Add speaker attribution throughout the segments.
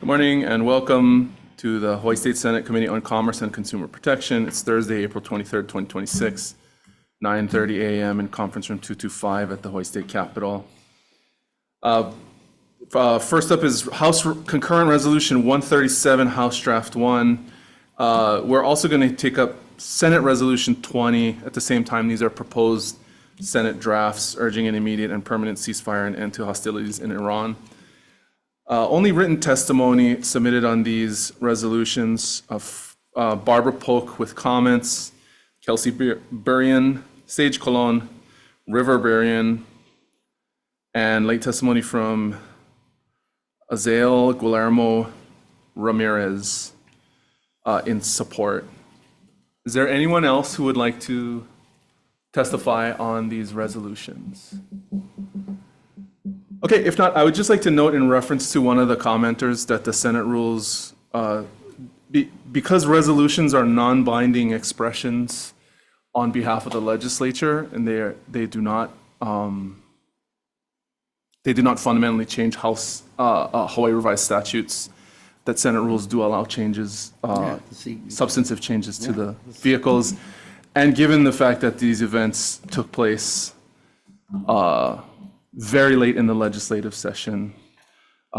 Speaker 1: Good morning and welcome to the Hawaii State Senate Committee on Commerce and Consumer Protection. It's Thursday, April 23rd, 2026, 9:30 a.m. in Conference Room 225 at the Hawaii State Capitol. First up is House Concurrent Resolution 137, House Draft 1. We're also going to take up Senate Resolution 20 at the same time. These are proposed Senate drafts urging an immediate and permanent ceasefire and end to hostilities in Iran. Only written testimony submitted on these resolutions of Barbara Polk with comments, Kelsey Burrian, Sage Colon, River Burrian, and late testimony from Azael Guillermo Ramirez in support. Is there anyone else who would like to testify on these resolutions? Okay, if not, I would just like to note in reference to one of the commenters that the Senate rules, because resolutions are non-binding expressions on behalf of the legislature, and they do not fundamentally change House Hawaii revised statutes, that Senate rules do allow changes, substantive changes to the vehicles. And given the fact that these events took place very late in the legislative session,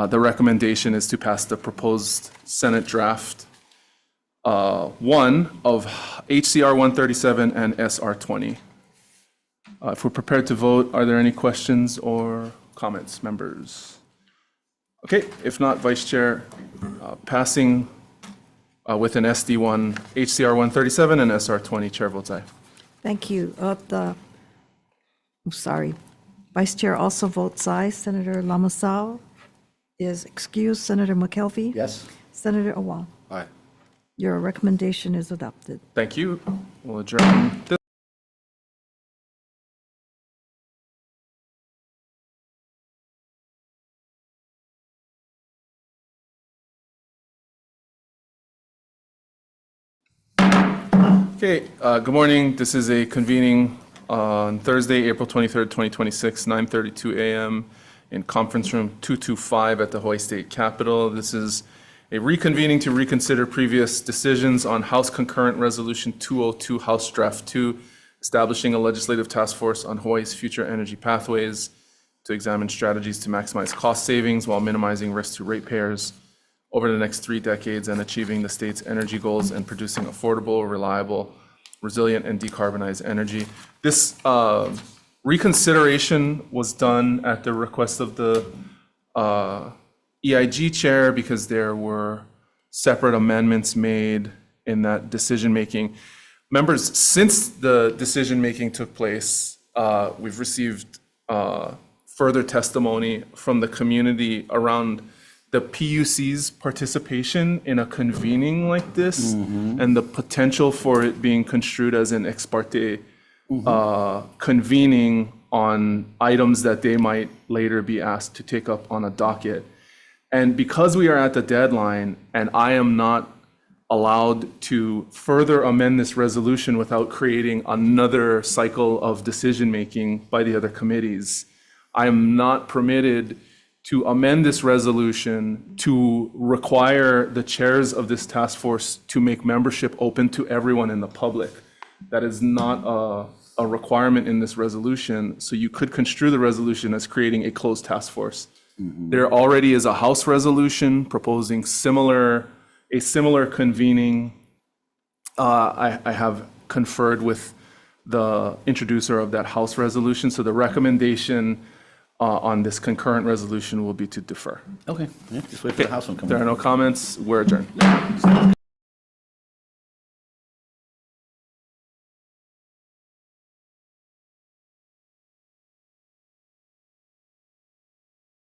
Speaker 1: the recommendation is to pass the proposed Senate draft 1 of HCR 137 and SR 20. If we're prepared to vote, are there any questions or comments, members? Okay, if not, Vice Chair, passing with an SD1, HCR 137 and SR 20, Chair votes aye.
Speaker 2: Thank you. Vice Chair also votes aye. Senator Lamasau is excused. Senator McKelvey?
Speaker 3: Yes.
Speaker 2: Senator Awal?
Speaker 3: Aye.
Speaker 2: Your recommendation is adopted.
Speaker 1: Thank you. We'll adjourn this. Okay, good morning. This is a convening on Thursday, April 23rd, 2026, 9:32 a.m. in Conference Room 225 at the Hawaii State Capitol. This is a reconvening to reconsider previous decisions on House Concurrent Resolution 202, House Draft 2, establishing a legislative task force on Hawaii's future energy pathways to examine strategies to maximize cost savings while minimizing risk to ratepayers over the next 3 decades and achieving the state's energy goals and producing affordable, reliable, resilient, and decarbonized energy. This reconsideration was done at the request of the EIG chair because there were separate amendments made in that decision-making. Members, since the decision-making took place, we've received further testimony from the community around the PUC's participation in a convening like this and the potential for it being construed as an ex parte convening on items that they might later be asked to take up on a docket. And because we are at the deadline and I am not allowed to further amend this resolution without creating another cycle of decision-making by the other committees, I am not permitted to amend this resolution to require the chairs of this task force to make membership open to everyone in the public. That is not a requirement in this resolution, so you could construe the resolution as creating a closed task force. There already is a House resolution proposing a similar convening. I have conferred with the introducer of that House resolution, so the recommendation on this concurrent resolution will be to defer.
Speaker 3: Okay. Yeah, just wait for the House one coming.
Speaker 1: There are no comments. We're adjourned.